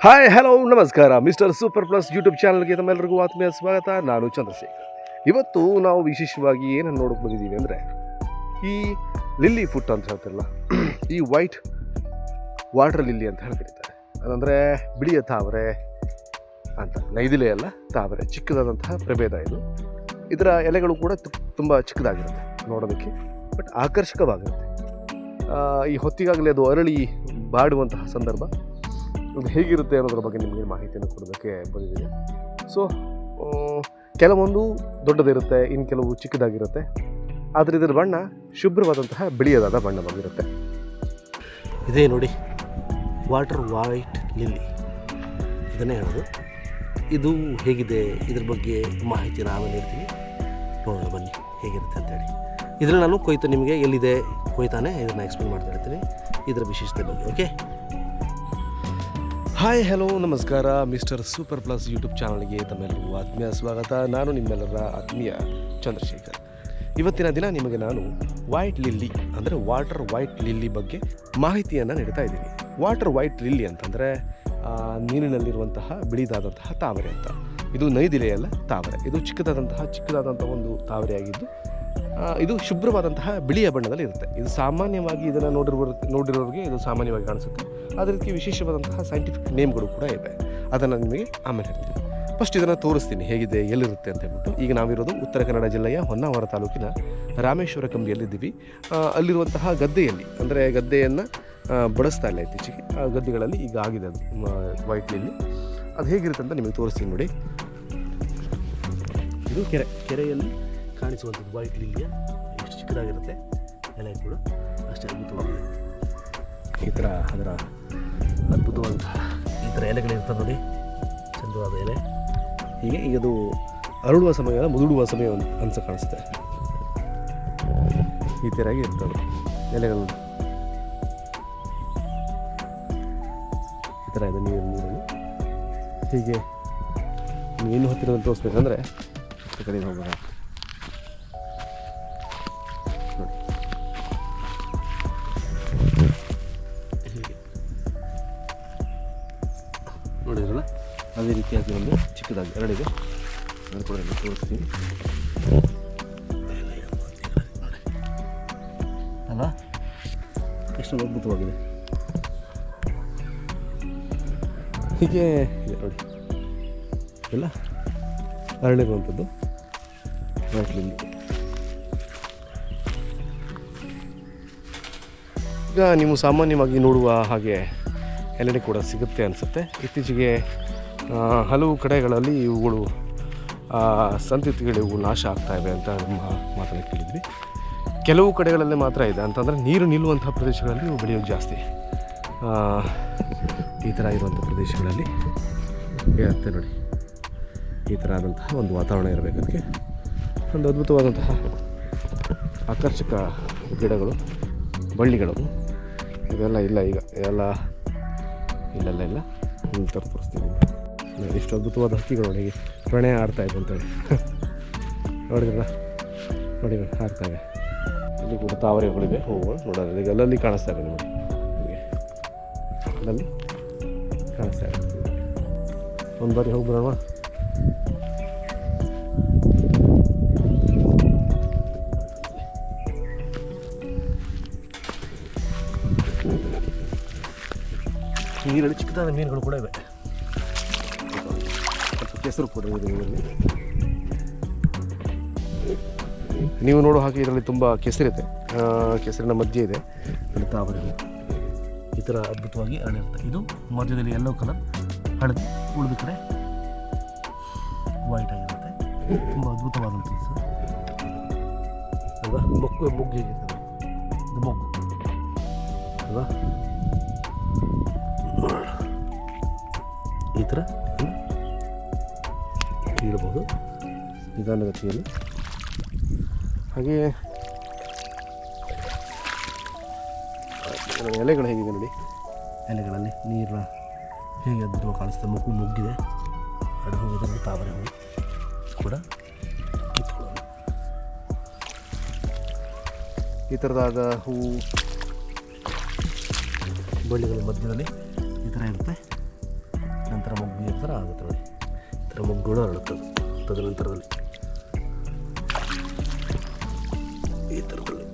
Hi hello ನಮಸ್ಕಾರ mister super plus YouTube ಚಾನಲ್ಗೆ ತಮ್ಮೆಲ್ಲರಿಗೂ ಆತ್ಮೀಯ ಸ್ವಾಗತ. ನಾನು ಚಂದ್ರಶೇಖರ್. ಇವತ್ತು ನಾವು ವಿಶೇಷವಾಗಿ ಏನನ್ನು ನೋಡೋಕೆ ಬಂದಿದ್ದೀವಿ ಅಂದರೆ ಈ ಲಿಲ್ಲಿ ಫುಟ್ ಅಂತ ಹೇಳ್ತಿರಲ್ಲ, ಈ ವೈಟ್ ವಾಟರ್ ಲಿಲ್ಲಿ ಅಂತ ಹೇಳ್ತಿರ್ತಾರೆ. ಅದಂದರೆ ಬಿಳಿಯ ತಾವರೆ ಅಂತ, ನೈದಿಲೆ ಅಲ್ಲ, ತಾವರೆ, ಚಿಕ್ಕದಾದಂತಹ ಪ್ರಭೇದ ಇದು. ಇದರ ಎಲೆಗಳು ಕೂಡ ತುಂಬ ಚಿಕ್ಕದಾಗಿರುತ್ತೆ ನೋಡೋದಕ್ಕೆ, ಬಟ್ ಆಕರ್ಷಕವಾಗಿರುತ್ತೆ. ಈ ಹೊತ್ತಿಗಾಗಲೇ ಅದು ಅರಳಿ ಬಾಡುವಂತಹ ಸಂದರ್ಭ. ಅದು ಹೇಗಿರುತ್ತೆ ಅನ್ನೋದ್ರ ಬಗ್ಗೆ ನಿಮಗೆ ಮಾಹಿತಿಯನ್ನು ಕೊಡೋದಕ್ಕೆ ಬಂದಿದ್ದೀನಿ. ಸೊ ಕೆಲವೊಂದು ದೊಡ್ಡದಿರುತ್ತೆ, ಇನ್ನು ಕೆಲವು ಚಿಕ್ಕದಾಗಿರುತ್ತೆ. ಆದರೆ ಇದರ ಬಣ್ಣ ಶುಭ್ರವಾದಂತಹ ಬಿಳಿಯದಾದ ಬಣ್ಣವಾಗಿರುತ್ತೆ. ಇದೇ ನೋಡಿ, ವಾಟರ್ ವೈಟ್ ಲಿಲ್ಲಿ, ಇದನ್ನೇ ಹೇಳೋದು. ಇದು ಹೇಗಿದೆ, ಇದ್ರ ಬಗ್ಗೆ ಮಾಹಿತಿನ ಆಮೇಲೆ ಹೇಳ್ತೀನಿ. ನೋಡೋಣ ಬನ್ನಿ ಹೇಗಿರುತ್ತೆ ಅಂತೇಳಿ. ಇದನ್ನು ನಾನು ಕೊಯ್ತು ನಿಮಗೆ ಎಲ್ಲಿದೆ ಕೊಯ್ತಾನೆ ಇದನ್ನು ಎಕ್ಸ್ಪ್ಲೇನ್ ಮಾಡ್ತಾ ಇರ್ತೀನಿ, ಇದರ ವಿಶೇಷತೆ ಬಗ್ಗೆ. ಓಕೆ, ಹಾಯ್ ಹಲೋ ನಮಸ್ಕಾರ. ಮಿಸ್ಟರ್ ಸೂಪರ್ ಪ್ಲಸ್ ಯೂಟ್ಯೂಬ್ ಚಾನಲ್ಗೆ ತಮ್ಮೆಲ್ಲರಿಗೂ ಆತ್ಮೀಯ ಸ್ವಾಗತ. ನಾನು ನಿಮ್ಮೆಲ್ಲರ ಆತ್ಮೀಯ ಚಂದ್ರಶೇಖರ್. ಇವತ್ತಿನ ದಿನ ನಿಮಗೆ ನಾನು ವೈಟ್ ಲಿಲ್ಲಿ ಅಂದರೆ ವಾಟರ್ ವೈಟ್ ಲಿಲ್ಲಿ ಬಗ್ಗೆ ಮಾಹಿತಿಯನ್ನು ನೀಡ್ತಾ ಇದ್ದೀನಿ. ವಾಟರ್ ವೈಟ್ ಲಿಲ್ಲಿ ಅಂತಂದರೆ ನೀರಿನಲ್ಲಿರುವಂತಹ ಬಿಳಿದಾದಂತಹ ತಾವರೆ ಅಂತ. ಇದು ನೈದಿಲೆಯಲ್ಲ, ತಾವರೆ. ಇದು ಚಿಕ್ಕದಾದಂಥ ಒಂದು ತಾವರೆಯಾಗಿದ್ದು ಇದು ಶುಭ್ರವಾದಂತಹ ಬಿಳಿಯ ಬಣ್ಣದಲ್ಲಿ ಇರುತ್ತೆ. ಇದು ಸಾಮಾನ್ಯವಾಗಿ ಇದನ್ನು ನೋಡಿರೋರಿಗೆ ಇದು ಸಾಮಾನ್ಯವಾಗಿ ಕಾಣಿಸುತ್ತೆ. ಅದೇ ರೀತಿ ವಿಶೇಷವಾದಂತಹ ಸೈಂಟಿಫಿಕ್ ನೇಮ್ಗಳು ಕೂಡ ಇವೆ. ಅದನ್ನು ನಿಮಗೆ ಆಮೇಲೆ ಹೇಳ್ತೀನಿ. ಫಸ್ಟ್ ಇದನ್ನು ತೋರಿಸ್ತೀನಿ ಹೇಗಿದೆ, ಎಲ್ಲಿರುತ್ತೆ ಅಂತ ಹೇಳ್ಬಿಟ್ಟು. ಈಗ ನಾವಿರೋದು ಉತ್ತರ ಕನ್ನಡ ಜಿಲ್ಲೆಯ ಹೊನ್ನಾವರ ತಾಲೂಕಿನ ರಾಮೇಶ್ವರ ಕಂಬಿಯಲ್ಲಿದ್ದೀವಿ. ಅಲ್ಲಿರುವಂತಹ ಗದ್ದೆಯಲ್ಲಿ, ಅಂದರೆ ಗದ್ದೆಯನ್ನು ಬಳಸ್ತಾ ಇಲ್ಲ ಇತ್ತೀಚೆಗೆ, ಆ ಗದ್ದೆಗಳಲ್ಲಿ ಈಗ ಆಗಿದೆ ಅದು ವೈಟ್ ಲಿಲ್ಲಿ. ಅದು ಹೇಗಿರುತ್ತೆ ಅಂತ ನಿಮಗೆ ತೋರಿಸ್ತೀನಿ ನೋಡಿ. ಇದು ಕೆರೆಯಲ್ಲಿ ಕಾಣಿಸುವಂಥದ್ದು ವೈಟ್ ಲಿಲ್ಲಿಯ. ಎಷ್ಟು ಚಿಕ್ಕದಾಗಿರುತ್ತೆ ಎಲೆ ಕೂಡ, ಅಷ್ಟೇ ಅದ್ಭುತವಾಗಿದೆ. ಈ ಥರ ಅದರ ಅದ್ಭುತವಾದಂತಹ ಈ ಥರ ಎಲೆಗಳಿರ್ತವೆ ನೋಡಿ, ಚಂದವಾದ ಎಲೆ. ಹೀಗೆ ಈಗ ಅದು ಅರಳುವ ಸಮಯ, ಮುದುಡುವ ಸಮಯ ಅನ್ಸ ಕಾಣಿಸುತ್ತೆ. ಈ ಥರಾಗಿ ಇರ್ತವೆ ಎಲೆಗಳು. ಈ ಥರ ಇದೆ ನೀರನ್ನು. ಹೀಗೆ ಇನ್ನೂ ಹತ್ತಿರದಲ್ಲಿ ತೋರಿಸ್ಬೇಕಂದ್ರೆ ಈ ಕಡೆ ಹೋಗೋಣ ನೋಡಿ. ಹೀಗೆ ನೋಡಿದ್ರಲ್ಲ, ಅದೇ ರೀತಿಯಾಗಿ ಒಂದು ಚಿಕ್ಕದಾಗಿ ಎರಡಿದೆ. ನಾನು ಕೂಡ ತೋರಿಸ್ತೀನಿ ಅಲ್ಲ, ಎಷ್ಟು ಅದ್ಭುತವಾಗಿದೆ. ಹೀಗೆ ಇದೆ ನೋಡಿ, ಎಲ್ಲ ಅರಳಿರುವಂಥದ್ದು ವೈಟ್ ಲಿಲ್ಲಿ. ಈಗ ನೀವು ಸಾಮಾನ್ಯವಾಗಿ ನೋಡುವ ಹಾಗೆ ಎಲ್ಲೆಡೆ ಕೂಡ ಸಿಗುತ್ತೆ ಅನಿಸುತ್ತೆ. ಇತ್ತೀಚೆಗೆ ಹಲವು ಕಡೆಗಳಲ್ಲಿ ಇವುಗಳು ಸಂತತಿಗಳು ಇವು ನಾಶ ಆಗ್ತಾಯಿವೆ ಅಂತ ನಮ್ಮ ಮಾತನ್ನು ಕೇಳಿದ್ವಿ. ಕೆಲವು ಕಡೆಗಳಲ್ಲಿ ಮಾತ್ರ ಇದೆ, ಅಂತಂದರೆ ನೀರು ನಿಲ್ಲುವಂಥ ಪ್ರದೇಶಗಳಲ್ಲಿ ಇವು ಬೆಳೆಯೋದು ಜಾಸ್ತಿ. ಈ ಥರ ಇರುವಂಥ ಪ್ರದೇಶಗಳಲ್ಲಿ ಇರುತ್ತೆ ನೋಡಿ. ಈ ಥರ ಆದಂತಹ ಒಂದು ವಾತಾವರಣ ಇರಬೇಕು. ಅದಕ್ಕೆ ಒಂದು ಅದ್ಭುತವಾದಂತಹ ಆಕರ್ಷಕ ಗಿಡಗಳು, ಬಳ್ಳಿಗಳು ಇವೆಲ್ಲ ಇಲ್ಲ. ಈಗ ಎಲ್ಲ ಇಲ್ಲ ಥರ ತೋರಿಸ್ತೀನಿ. ಇಷ್ಟು ಅದ್ಭುತವಾದ ಹಕ್ಕಿಗಳು ನೋಡಿ, ಪ್ರಣಯ ಆಡ್ತಾಯಿದೆ ಅಂತೇಳಿ ನೋಡಿದ್ರಲ್ಲ, ನೋಡಿ ಆಡ್ತಾಯಿವೆ. ಇಲ್ಲಿ ಕೂಡ ತಾವರೆಗಳಿವೆ, ಹೂವುಗಳು ನೋಡೋದು ಈಗ ಅಲ್ಲಲ್ಲಿ ಕಾಣಿಸ್ತಾ ಇದೆ ನೋಡಿ, ನಿಮಗೆ ಅಲ್ಲಲ್ಲಿ ಕಾಣಿಸ್ತಾ ಇದೆ. ಒಂದು ಬಾರಿ ಹೋಗಿ ಬರೋಣ. ನೀರಲ್ಲಿ ಚಿಕ್ಕದಾದ ಮೀನುಗಳು ಕೂಡ ಇವೆ. ಸ್ವಲ್ಪ ಕೆಸರು ಕೂಡ ಇದೆ ಇದರಲ್ಲಿ. ನೀವು ನೋಡೋ ಹಾಗೆ ಇದರಲ್ಲಿ ತುಂಬ ಕೆಸರಿದೆ. ಕೆಸರಿನ ಮಧ್ಯೆ ಇದೆ ತಾವರೆ ಈ ಥರ ಅದ್ಭುತವಾಗಿ ಹರಡಿರುತ್ತೆ. ಇದು ಮಧ್ಯದಲ್ಲಿ ಯೆಲ್ಲೋ ಕಲರ್, ಹಳದಿ, ಉಳಿದ ಕಡೆ ವೈಟ್ ಆಗಿರುತ್ತೆ. ತುಂಬ ಅದ್ಭುತವಾದಂಥ ಅಲ್ವಾ. ಮೊಗ್ಗು ಹೇಗಿರ್ತದೆ, ಇದು ಮೊಗ್ಗು ಅಲ್ವಾ. ಈ ಥರ ಕೀಳಬಹುದು ನಿಧಾನಗತಿಯಲ್ಲಿ. ಹಾಗೆಯೇ ಎಲೆಗಳು ಹೇಗಿದೆ ನೋಡಿ, ಎಲೆಗಳಲ್ಲಿ ನೀರು ಹೇಗೆ ಅದ್ಭುತವಾಗಿ ಕಾಣಿಸ್ತದೆ. ಮೊಗ್ಗಿದೆ, ಅದು ಹೋಗೋದ್ರಲ್ಲಿ ತಾವರೆ ಹೂವು ಕೂಡ ಕಿತ್ಕೊಳ್ಳೋದು. ಈ ಥರದಾದ ಹೂವು ಬಳ್ಳಿಗಳ ಮಧ್ಯದಲ್ಲಿ ಈ ಥರ ಇರುತ್ತೆ. ಥರ ಆಗುತ್ತೆ ನೋಡಿ. ಈ ಥರ ಮೊಗ್ಗುಗಳು ಹರಡುತ್ತದೆ. ತದನಂತರದಲ್ಲಿ ಈ ಥರದಲ್ಲಿ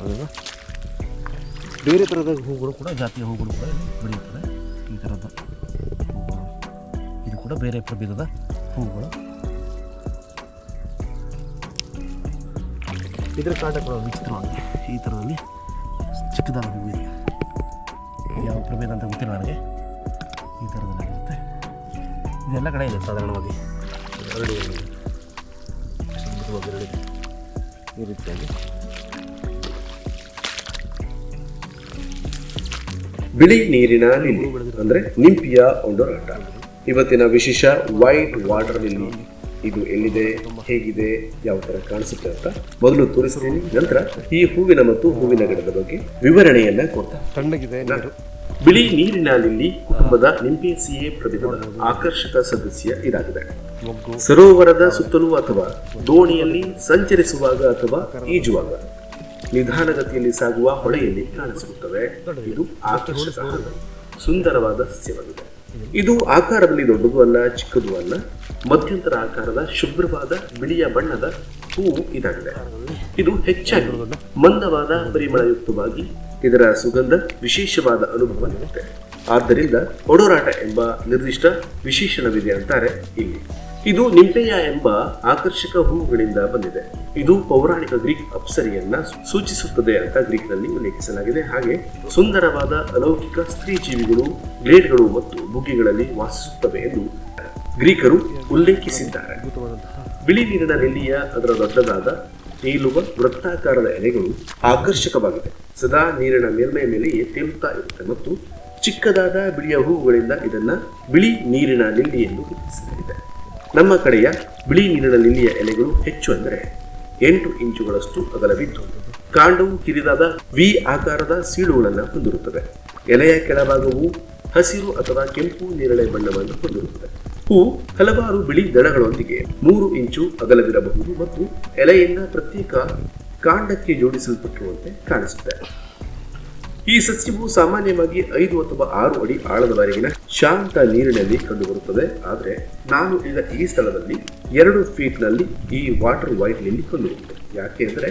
ಅದನ್ನು ಬೇರೆ ಥರದ ಹೂಗಳು ಕೂಡ, ಜಾತಿಯ ಹೂಗಳು ಕೂಡ ಇಲ್ಲಿ ಬೆಳೆಯುತ್ತದೆ. ಈ ಥರದ ಹೂಗಳು, ಇದು ಕೂಡ ಬೇರೆ ಪ್ರಭೇದದ ಹೂಗಳು. ಇದರ ಕಾಂಡ ಕೂಡ ವಿಚಿತ್ರವಾಗಿದೆ. ಈ ಥರದಲ್ಲಿ ಚಿಕ್ಕದಾದ ಹೂವು ಇದೆ. ಯಾವ ಪ್ರಭೇದ ಅಂತ ಗೊತ್ತಿಲ್ಲ ನನಗೆ. ಈ ಥರದಲ್ಲಿ ಇರುತ್ತೆ. ಇದೆಲ್ಲ ಕಡೆ ಇದೆ ಸಾಧಾರಣವಾಗಿ. ಎರಡು ಸುಂದರವಾಗಿ ಎರಡಿದೆ ಈ ರೀತಿಯಾಗಿ. ಬಿಳಿ ನೀರಿನ ಲಿಲ್ಲಿ ಅಂದರೆ ನಿಂಪಿಯಾ ಒಂಡೊರಾಟ. ಇವತ್ತಿನ ವಿಶೇಷ ವೈಟ್ ವಾಟರ್ ಲಿಲ್ಲಿ. ಇದು ಎಲ್ಲಿದೆ, ಹೇಗಿದೆ, ಯಾವ ಥರ ಕಾಣಿಸುತ್ತೆ ಅಂತ ಮೊದಲು ತೋರಿಸ್ತೀನಿ. ನಂತರ ಈ ಹೂವಿನ ಮತ್ತು ಹೂವಿನ ಗಿಡದ ಬಗ್ಗೆ ವಿವರಣೆಯನ್ನ ಕೊಡ್ತಾ. ತಣ್ಣಗಿದೆ ನೀರು. ಬಿಳಿ ನೀರಿನ ಲಿಲ್ಲಿ ಕುಟುಂಬದ ನಿಂಪೇಸಿಯೇ ಪ್ರಭೇದದ ಆಕರ್ಷಕ ಸದಸ್ಯ ಇದಾಗಿದೆ. ಸರೋವರದ ಸುತ್ತಲೂ ಅಥವಾ ದೋಣಿಯಲ್ಲಿ ಸಂಚರಿಸುವಾಗ ಅಥವಾ ಈಜುವಾಗ ನಿಧಾನಗತಿಯಲ್ಲಿ ಸಾಗುವ ಹೊಳೆಯಲ್ಲಿ ಕಾಣಿಸಿರುತ್ತವೆ. ಇದು ಆಕರ್ಷಕ ಹಾಗೂ ಸುಂದರವಾದ ಸಸ್ಯವಾಗಿದೆ. ಇದು ಆಕಾರದಲ್ಲಿ ದೊಡ್ಡದು ಅಲ್ಲ, ಚಿಕ್ಕದು ಅಲ್ಲ, ಮಧ್ಯಂತರ ಆಕಾರದ ಶುಭ್ರವಾದ ಬಿಳಿಯ ಬಣ್ಣದ ಹೂವು ಇದಾಗಿದೆ. ಇದು ಹೆಚ್ಚಾಗಿ ಮಂದವಾದ ಪರಿಮಳಯುಕ್ತವಾಗಿ ಇದರ ಸುಗಂಧ ವಿಶೇಷವಾದ ಅನುಭವ ನೀಡುತ್ತೆ. ಆದ್ದರಿಂದ ಒಡೋರಾಟ ಎಂಬ ನಿರ್ದಿಷ್ಟ ವಿಶೇಷಣವಿದೆ ಅಂತಾರೆ ಇಲ್ಲಿ. ಇದು ನಿಂಪೆಯ ಎಂಬ ಆಕರ್ಷಕ ಹೂವುಗಳಿಂದ ಬಂದಿದೆ. ಇದು ಪೌರಾಣಿಕ ಗ್ರೀಕ್ ಅಪ್ಸರಿಯನ್ನ ಸೂಚಿಸುತ್ತದೆ ಅಂತ ಗ್ರೀಕ್ನಲ್ಲಿ ಉಲ್ಲೇಖಿಸಲಾಗಿದೆ. ಹಾಗೆ ಸುಂದರವಾದ ಅಲೌಕಿಕ ಸ್ತ್ರೀ ಜೀವಿಗಳು, ಗ್ಲೇಡ್ಗಳು ಮತ್ತು ಬುಗ್ಗೆಗಳಲ್ಲಿ ವಾಸಿಸುತ್ತವೆ ಎಂದು ಗ್ರೀಕರು ಉಲ್ಲೇಖಿಸಿದ್ದಾರೆ. ಬಿಳಿ ನೀರಿನ ಲಿಲ್ಲಿಯ ಅದರ ದೊಡ್ಡದಾದ ತೇಲುವ ವೃತ್ತಾಕಾರದ ಎಲೆಗಳು ಆಕರ್ಷಕವಾಗಿದೆ. ಸದಾ ನೀರಿನ ಮೇಲ್ಮೈ ಮೇಲೆಯೇ ತೇಲುತ್ತಾ ಇರುತ್ತೆ ಮತ್ತು ಚಿಕ್ಕದಾದ ಬಿಳಿಯ ಹೂವುಗಳಿಂದ ಇದನ್ನ ಬಿಳಿ ನೀರಿನ ಲಿಲ್ಲಿ ಎಂದು ಗುರುತಿಸಲಾಗಿದೆ. ನಮ್ಮ ಕಡೆಯ ಬಿಳಿ ನೀರಿನ ಲಿಲ್ಲಿಯ ಎಲೆಗಳು ಹೆಚ್ಚು ಅಂದರೆ 8 ಇಂಚುಗಳಷ್ಟು ಅಗಲವಿದ್ದು ಕಾಂಡವು ಕಿರಿದಾದ ವಿ ಆಕಾರದ ಸೀಳುಗಳನ್ನು ಹೊಂದಿರುತ್ತದೆ. ಎಲೆಯ ಕೆಳಭಾಗವು ಹಸಿರು ಅಥವಾ ಕೆಂಪು ನೇರಳೆ ಬಣ್ಣವನ್ನು ಹೊಂದಿರುತ್ತದೆ. ಹೂ ಹಲವಾರು ಬಿಳಿ ದಳಗಳೊಂದಿಗೆ 3 ಇಂಚು ಅಗಲವಿರಬಹುದು ಮತ್ತು ಎಲೆಯಿಂದ ಪ್ರತ್ಯೇಕ ಕಾಂಡಕ್ಕೆ ಜೋಡಿಸಲ್ಪಟ್ಟಿರುವಂತೆ ಕಾಣಿಸುತ್ತೆ. ಈ ಸಸ್ಯವು ಸಾಮಾನ್ಯವಾಗಿ 5 ಅಥವಾ 6 ಅಡಿ ಆಳದವರೆಗಿನ ಶಾಂತ ನೀರಿನಲ್ಲಿ ಕಂಡುಬರುತ್ತದೆ. ಆದರೆ ನಾನು ಈಗ ಈ ಸ್ಥಳದಲ್ಲಿ 2 ಫೀಟ್ನಲ್ಲಿ ಈ ವಾಟರ್ ವೈಟ್ ಲಿಲ್ಲಿ ಕಂಡುಬರುತ್ತದೆ. ಯಾಕೆ ಅಂದರೆ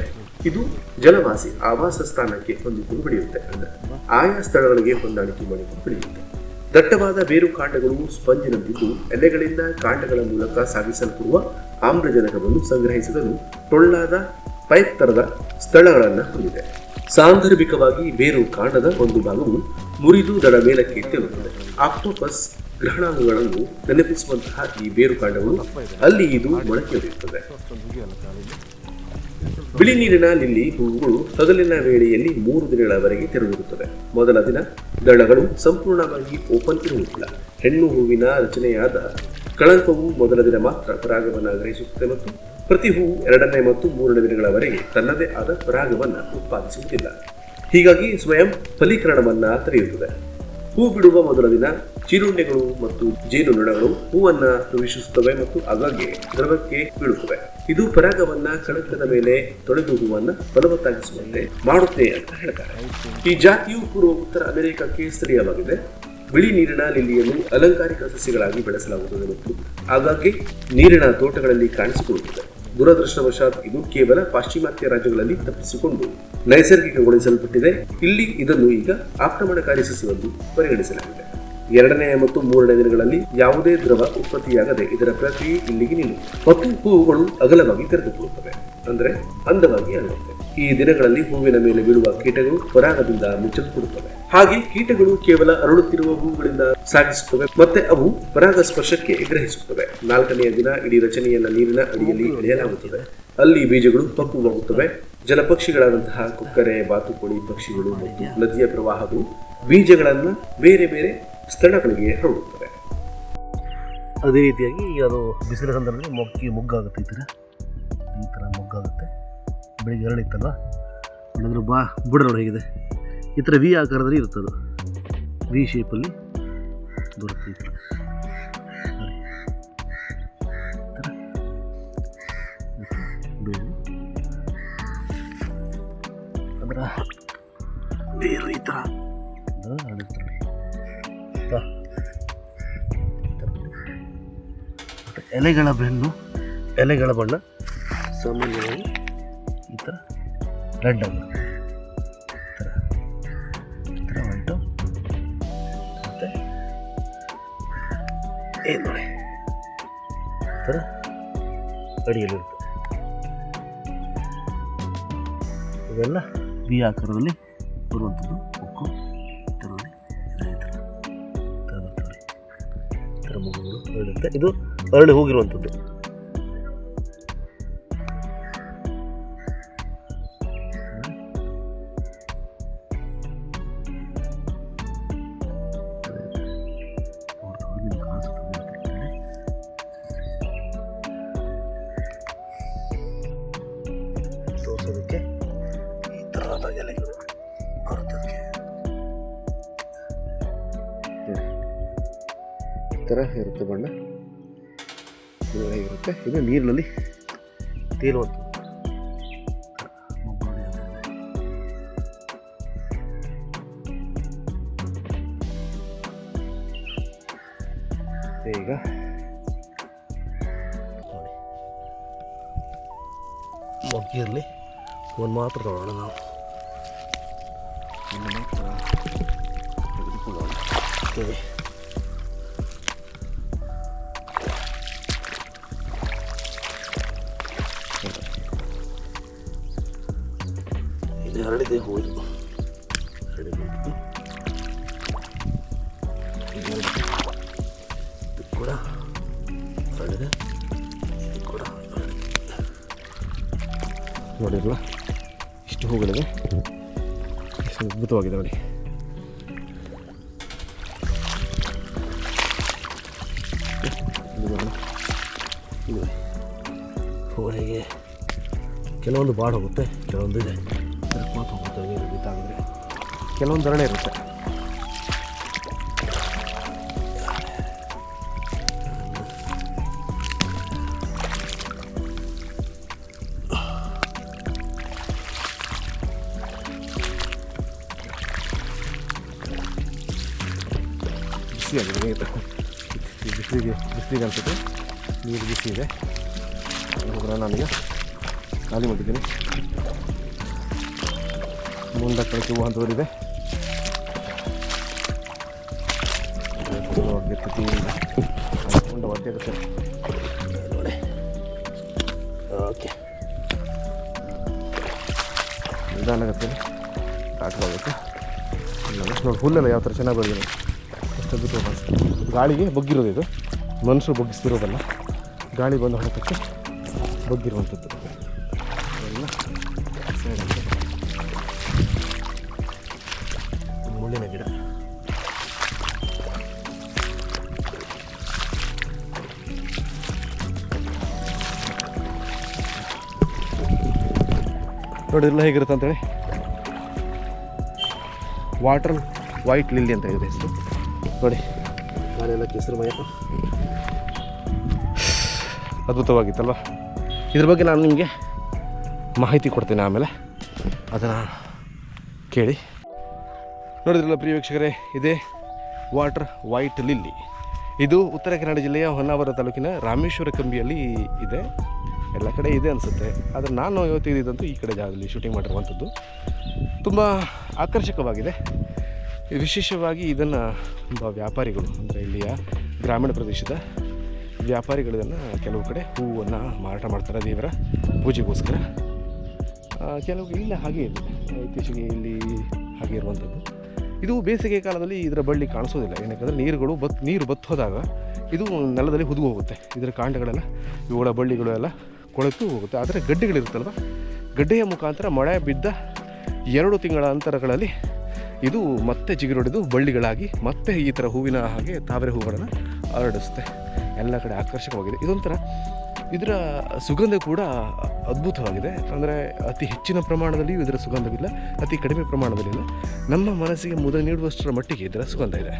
ಇದು ಜಲವಾಸಿ ಆವಾಸ ಸ್ಥಾನಕ್ಕೆ ಹೊಂದಿಕೊಂಡು ಬೆಳೆಯುತ್ತೆ. ಅಂದರೆ ಆಯಾ ಸ್ಥಳಗಳಿಗೆ ಹೊಂದಾಣಿಕೆ ಮಾಡಿಕೊಂಡು ಬೆಳೆಯುತ್ತೆ. ದಟ್ಟವಾದ ಬೇರು ಕಾಂಡಗಳು ಸ್ಪಂಜಿನಂತಿದ್ದು ಎಲೆಗಳಿಂದ ಕಾಂಡಗಳ ಮೂಲಕ ಸಾಗಿಸಲ್ಪಡುವ ಆಮ್ಲಜನಕವನ್ನು ಸಂಗ್ರಹಿಸಲು ಟೊಳ್ಳಾದ ಪೈಪ್ ತರದ ಸ್ಥಳಗಳನ್ನು ಹೊಂದಿದೆ. ಸಾಂದರ್ಭಿಕವಾಗಿ ಬೇರು ಕಾಂಡದ ಒಂದು ಭಾಗವು ಮುರಿದು ದಡ ಮೇಲಕ್ಕೆ ತೇಲುತ್ತದೆ. ಆಕ್ಟೋಪಸ್ ಗ್ರಹಣಾಂಗಗಳನ್ನು ನೆನಪಿಸುವಂತಹ ಈ ಬೇರು ಕಾಂಡಗಳು ಅಲ್ಲಿ ಇದು ಮೊಳಕೆಯೊಡೆಯುತ್ತದೆ. ಬಿಳಿ ನೀರಿನ ಲಿಲ್ಲಿ ಹೂವುಗಳು ಹಗಲಿನ ವೇಳೆಯಲ್ಲಿ 3 ದಿನಗಳವರೆಗೆ ತೆರೆದಿರುತ್ತದೆ. ಮೊದಲ ದಿನ ದಳಗಳು ಸಂಪೂರ್ಣವಾಗಿ ಓಪನ್ ಇರುವುದಿಲ್ಲ. ಹೆಣ್ಣು ಹೂವಿನ ರಚನೆಯಾದ ಕಳಂಕವು ಮೊದಲ ದಿನ ಮಾತ್ರ ಪರಾಗವನ್ನು ಗ್ರಹಿಸುತ್ತದೆ ಮತ್ತು ಪ್ರತಿ ಹೂವು 2ನೇ ಮತ್ತು 3ನೇ ದಿನಗಳವರೆಗೆ ತನ್ನದೇ ಆದ ಪರಾಗವನ್ನು ಉತ್ಪಾದಿಸುವುದಿಲ್ಲ. ಹೀಗಾಗಿ ಸ್ವಯಂ ಫಲೀಕರಣವನ್ನ ತಡೆಯುತ್ತದೆ. ಹೂ ಬಿಡುವ ಮೊದಲ ದಿನ ಚಿರುಂಡೆಗಳು ಮತ್ತು ಜೇನುನೊಣಗಳು ಹೂವನ್ನ ಪ್ರವೇಶಿಸುತ್ತವೆ ಮತ್ತು ಆಗಾಗ್ಗೆ ದ್ರವಕ್ಕೆ ಬೀಳುತ್ತವೆ. ಇದು ಪರಾಗವನ್ನ ಕಳಂಕದ ಮೇಲೆ ತೊಳೆದು ಹೂವನ್ನ ಫಲವತ್ತಾಗಿಸುವಂತೆ ಮಾಡುತ್ತೆ ಅಂತ ಹೇಳ್ತಾರೆ. ಈ ಜಾತಿಯು ಪೂರ್ವ ಉತ್ತರ ಅಮೆರಿಕಕ್ಕೆ ಸ್ಥಳೀಯವಾಗಿದೆ. ಬಿಳಿ ನೀರಿನ ಲಿಲ್ಲಿಯನ್ನು ಅಲಂಕಾರಿಕ ಸಸ್ಯಗಳಾಗಿ ಬೆಳೆಸಲಾಗುತ್ತದೆ ಮತ್ತು ಆಗಾಗ್ಗೆ ನೀರಿನ ತೋಟಗಳಲ್ಲಿ ಕಾಣಿಸಿಕೊಳ್ಳುತ್ತದೆ. ದುರದೃಷ್ಟವಶಾತ್ ಇದು ಕೇವಲ ಪಾಶ್ಚಿಮಾತ್ಯ ರಾಜ್ಯಗಳಲ್ಲಿ ತಪ್ಪಿಸಿಕೊಂಡು ನೈಸರ್ಗಿಕಗೊಳಿಸಲ್ಪಟ್ಟಿದೆ. ಇಲ್ಲಿ ಇದನ್ನು ಈಗ ಆಕ್ರಮಣಕಾರಿ ಸಸ್ಯವೆಂದು ಪರಿಗಣಿಸಲಾಗಿದೆ. 2ನೇ ಮತ್ತು 3ನೇ ದಿನಗಳಲ್ಲಿ ಯಾವುದೇ ದ್ರವ ಉತ್ಪತ್ತಿಯಾಗದೆ ಇದರ ಪ್ರಕ್ರಿಯೆ ಇಲ್ಲಿಗೆ ನಿಲ್ಲುತ್ತದೆ ಮತ್ತು ಹೂವುಗಳು ಅಗಲವಾಗಿ ತೆರೆದುಕೊಳ್ಳುತ್ತವೆ, ಅಂದರೆ ಅಂದವಾಗಿ ಅರಳುತ್ತವೆ. ಈ ದಿನಗಳಲ್ಲಿ ಹೂವಿನ ಮೇಲೆ ಬೀಳುವ ಕೀಟಗಳು ಪರಾಗದಿಂದ ಮುಚ್ಚಲ್ಪಡುತ್ತವೆ. ಹಾಗೆ ಕೀಟಗಳು ಕೇವಲ ಅರಳುತ್ತಿರುವ ಹೂವುಗಳಿಂದ ಸಾಗಿಸುತ್ತವೆ ಮತ್ತೆ ಅವು ಪರಾಗ ಸ್ಪರ್ಶಕ್ಕೆ ಗ್ರಹಿಸುತ್ತವೆ. 4ನೆಯ ದಿನ ಇಡೀ ರಚನೆಯನ್ನ ನೀರಿನ ಅಡಿಯಲ್ಲಿ ಎಳೆಯಲಾಗುತ್ತದೆ. ಅಲ್ಲಿ ಬೀಜಗಳು ಪಕ್ವವಾಗುತ್ತವೆ. ಜಲಪಕ್ಷಿಗಳಾದಂತಹ ಕೊಕ್ಕರೆ, ಬಾತುಕೋಳಿ ಪಕ್ಷಿಗಳು ಮತ್ತು ನದಿಯ ಪ್ರವಾಹಗಳು ಬೀಜಗಳನ್ನ ಬೇರೆ ಬೇರೆ ಸ್ಥಳಗಳಿಗೆ ಹರಡುತ್ತವೆ. ಅದೇ ರೀತಿಯಾಗಿ ಅದು ಬಿಸಿಲ ಸಂದರ್ಭದಲ್ಲಿ ಮೊಗ್ಗಾಗುತ್ತೆ. ಈ ಥರ ಮೊಗ್ಗಾಗುತ್ತೆ. ಬೆಳಿಗ್ಗೆ ಎರಡಿತ್ತಲ್ಲ, ನೋಡಿದ್ರೆ ಬುಡ ನೋಡಿ ಹೇಗಿದೆ. ಈ ಥರ ವಿ ಆಕಾರದಲ್ಲಿ ಇರುತ್ತದು. ವಿ ಶೇಪಲ್ಲಿ ಬರುತ್ತೆ. ಈ ಥರ ಅದರ ಬೇರು ಈ ಥರ ಹರಡಿರ್ತಾರೆ. ಮತ್ತು ಎಲೆಗಳ ಬಣ್ಣ ಸಾಮಾನ್ಯವಾಗಿ ಈ ಥರ ರೆಡ್ ಆಗಿರುತ್ತೆ. ಈ ಥರ ಹೊಂಟು ಮತ್ತು ಏನು ನೋಡಿ ಈ ಥರ ಅಡಿಯಲ್ಲಿರುತ್ತೆ. ಇವೆಲ್ಲ ಬಿ ಆಕಾರದಲ್ಲಿ ಬರುವಂಥದ್ದು ಉಕ್ಕು ಥರದಲ್ಲಿ ಈ ಥರ ಮಗುಗಳು ಹರಡುತ್ತೆ. ಇದು ಅರಳಿ ಹೋಗಿರುವಂಥದ್ದು. ತೋರಿಸೋದಕ್ಕೆ ಈ ಥರದ ಎಲೆಗಳು ಬರುತ್ತದಕ್ಕೆ ಈ ಥರ ಇರುತ್ತೆ ಬಣ್ಣ. ಇದು ಹೇಗಿರುತ್ತೆ, ಇದು ನೀರಿನಲ್ಲಿ ತೇಲುವಂಥದ್ದು. ಈಗ ನೋಡಿ ಮೊಗ್ಗಿರಲಿ ಒಂದು ಮಾತ್ರ ತಗೊಳ್ಳೋಣ ನಾವು. ಒಂದು ಮಾತ್ರ ತೆಗೆದುಕೊಳ್ಳೋಣ. ಸರಿ, ಇದು ಹರಡಿದೆ ಹೋಯ್ತು. ಹರಡಿದೆ ಇದು ಕೂಡ ಹರಡಿದೆ, ಇದು ಕೂಡ ಹರಡಿದೆ. ನೋಡಿರಲ್ಲ ಇಷ್ಟು ಹೂಗಳಿದೆ, ಎಷ್ಟು ಅದ್ಭುತವಾಗಿದೆ ನೋಡಿ. ಇದು ಹೂಗಳಿಗೆ ಕೆಲವೊಂದು ಬಾಡ್ ಹೋಗುತ್ತೆ, ಕೆಲವೊಂದು ಇದೆ ಕೂತು ಹೋಗುತ್ತೆ. ನೀರು ಬಿತ್ತಾಗಿದ್ರೆ ಕೆಲವೊಂದು ಹರಳೆ ಇರುತ್ತೆ. ಬಿಸಿಯಾಗಿದೆ ನೀರು, ಬಿಸಿಲಿಗೆ ಅನ್ಸುತ್ತೆ. ನೀರು ಬಿಸಿ ಇದೆ. ನಾನೀಗ ಖಾಲಿ ಮಾಡಿದ್ದೀನಿ. ಮುಂದೆ ಕಳಿಸಿ ಹೂವು ಅಂತವರಿದೆ. ಒದ್ದಾಗುತ್ತೆ ನೋಡಿ. ಓಕೆ, ನಿಧಾನಗತ್ತೆ ದಾಟಲಾಗುತ್ತೆ. ನೋಡಿ ಹುಲ್ಲೆಲ್ಲ ಯಾವ ಥರ ಚೆನ್ನಾಗಿ ಬಂದಿದೆ, ಎಷ್ಟು ಅದ್ಭುತ ಅನಿಸುತ್ತೆ. ಗಾಳಿಗೆ ಬಗ್ಗಿರೋದು, ಇದು ಮನುಷ್ಯರು ಬಗ್ಗಿಸ್ತಿರೋದಲ್ಲ, ಗಾಳಿ ಬಂದು ಹೊಡೆತಕ್ಕೆ ಬಗ್ಗಿರುವಂಥದ್ದು. ಎಲ್ಲ ಸೈಡ್ ಅಂತ ಮುಳ್ಳಿನ ಗಿಡ. ನೋಡಿ ಎಲ್ಲ ಹೇಗಿರುತ್ತೆ ಅಂತೇಳಿ. ವಾಟರ್ ವೈಟ್ ಲಿಲ್ಲಿ ಅಂತ ಇದೆ ಹೆಸರು. ನೋಡಿ ಕಾಲೆಲ್ಲ ಕೇಸರಿಮಯ, ಅದ್ಭುತವಾಗಿತ್ತಲ್ವ. ಇದ್ರ ಬಗ್ಗೆ ನಾನು ನಿಮಗೆ ಮಾಹಿತಿ ಕೊಡ್ತೇನೆ ಆಮೇಲೆ, ಅದನ್ನು ಕೇಳಿ. ನೋಡಿದ್ರಲ್ಲ ಪ್ರಿಯ ವೀಕ್ಷಕರೇ, ಇದೇ ವಾಟರ್ ವೈಟ್ ಲಿಲ್ಲಿ. ಇದು ಉತ್ತರ ಕನ್ನಡ ಜಿಲ್ಲೆಯ ಹೊನ್ನಾವರ ತಾಲೂಕಿನ ರಾಮೇಶ್ವರ ಕಂಬಿಯಲ್ಲಿ ಇದೆ. ಎಲ್ಲ ಕಡೆ ಇದೆ ಅನಿಸುತ್ತೆ, ಆದರೆ ನಾನು ಇವತ್ತಿದ್ದಂತೂ ಈ ಕಡೆ ಜಾಗದಲ್ಲಿ ಶೂಟಿಂಗ್ ಮಾಡಿರುವಂಥದ್ದು. ತುಂಬ ಆಕರ್ಷಕವಾಗಿದೆ. ವಿಶೇಷವಾಗಿ ಇದನ್ನು ತುಂಬ ವ್ಯಾಪಾರಿಗಳು, ಅಂದರೆ ಇಲ್ಲಿಯ ಗ್ರಾಮೀಣ ಪ್ರದೇಶದ ವ್ಯಾಪಾರಿಗಳು ಇದನ್ನು ಕೆಲವು ಕಡೆ ಹೂವನ್ನು ಮಾರಾಟ ಮಾಡ್ತಾರೆ ದೇವರ ಪೂಜೆಗೋಸ್ಕರ. ಕೆಲವು ಇಲ್ಲ ಹಾಗೆ ಇದೆ, ಇತ್ತೀಚೆಗೆ ಇಲ್ಲಿ ಹಾಗೆ ಇರುವಂಥದ್ದು. ಇದು ಬೇಸಿಗೆ ಕಾಲದಲ್ಲಿ ಇದರ ಬಳ್ಳಿ ಕಾಣಿಸೋದಿಲ್ಲ, ಏನಕ್ಕೆ ನೀರು ಬತ್ತೋದಾಗ ಇದು ನೆಲದಲ್ಲಿ ಹುದುಗು ಹೋಗುತ್ತೆ. ಇದರ ಕಾಂಡಗಳೆಲ್ಲ, ಇವುಗಳ ಬಳ್ಳಿಗಳು ಎಲ್ಲ ಕೊಳೆತು ಹೋಗುತ್ತೆ. ಆದರೆ ಗಡ್ಡೆಗಳಿರುತ್ತಲ್ವ, ಗಡ್ಡೆಯ ಮುಖಾಂತರ ಮಳೆ ಬಿದ್ದ 2 ತಿಂಗಳ ಅಂತರಗಳಲ್ಲಿ ಇದು ಮತ್ತೆ ಜಿಗಿರೊಡೆದು ಬಳ್ಳಿಗಳಾಗಿ ಮತ್ತೆ ಈ ಥರ ಹೂವಿನ ಹಾಗೆ ತಾವರೆ ಹೂಗಳನ್ನು ಹರಡಿಸುತ್ತೆ. ಎಲ್ಲ ಕಡೆ ಆಕರ್ಷಕವಾಗಿದೆ. ಇದರ ಸುಗಂಧ ಕೂಡ ಅದ್ಭುತವಾಗಿದೆ. ಅಂದರೆ ಅತಿ ಹೆಚ್ಚಿನ ಪ್ರಮಾಣದಲ್ಲಿಯೂ ಇದರ ಸುಗಂಧವಿಲ್ಲ, ಅತಿ ಕಡಿಮೆ ಪ್ರಮಾಣದಲ್ಲಿಲ್ಲ. ನಮ್ಮ ಮನಸ್ಸಿಗೆ ಮುದ ನೀಡುವಷ್ಟರ ಮಟ್ಟಿಗೆ ಇದರ ಸುಗಂಧ ಇದೆ.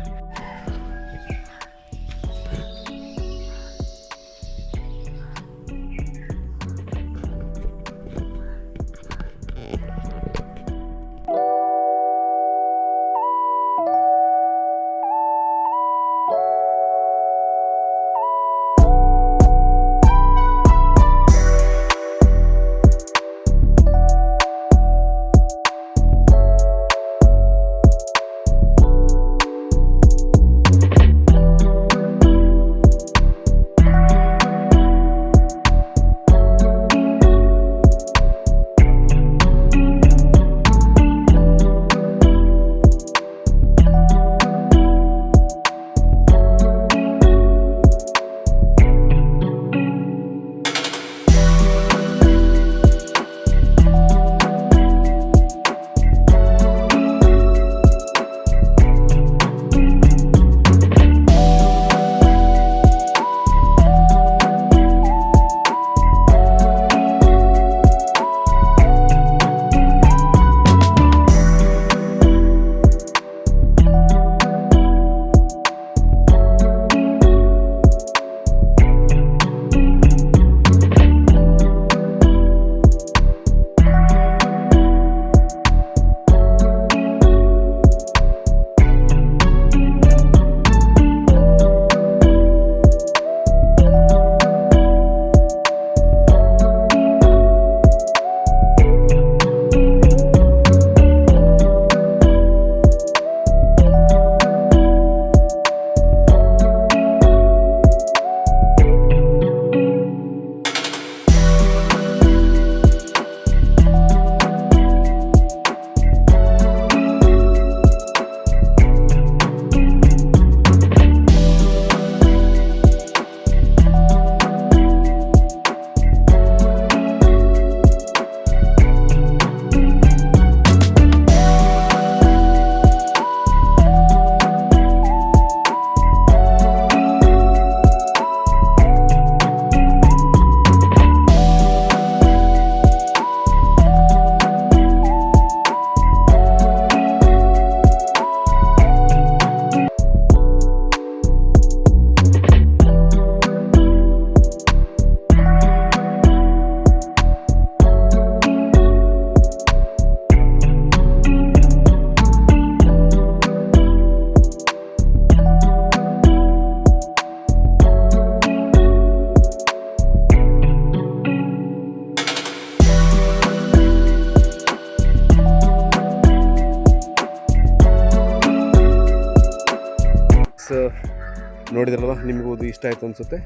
ನೋಡಿದ್ರಲ್ವ, ನಿಮಗೂ ಇದು ಇಷ್ಟ ಆಯಿತು ಅನಿಸುತ್ತೆ.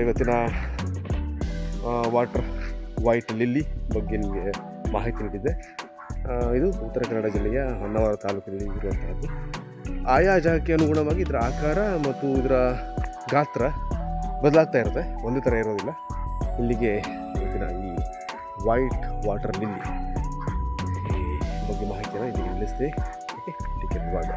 ಇವತ್ತಿನ ವಾಟರ್ ವೈಟ್ ಲಿಲ್ಲಿ ಬಗ್ಗೆ ನಿಮಗೆ ಮಾಹಿತಿ ನೀಡಿದ್ದೆ. ಇದು ಉತ್ತರ ಕನ್ನಡ ಜಿಲ್ಲೆಯ ಹೊನ್ನಾವರ ತಾಲೂಕಿನಲ್ಲಿ ಇರುವಂತಹದ್ದು. ಆಯಾ ಜಾಗಕ್ಕೆ ಅನುಗುಣವಾಗಿ ಇದರ ಆಕಾರ ಮತ್ತು ಇದರ ಗಾತ್ರ ಬದಲಾಗ್ತಾ ಇರುತ್ತೆ, ಒಂದೇ ಥರ ಇರೋದಿಲ್ಲ. ಇಲ್ಲಿಗೆ ಇವತ್ತಿನ ಈ ವೈಟ್ ವಾಟರ್ ಲಿಲ್ಲಿ ಈ ಬಗ್ಗೆ ಮಾಹಿತಿಯನ್ನು ಇಲ್ಲಿಗೆ ನಿಲ್ಲಿಸ್ತೀವಿ. ಓಕೆ, ಟೇಕ್ ಕೇರ್, ಬಾಯ್.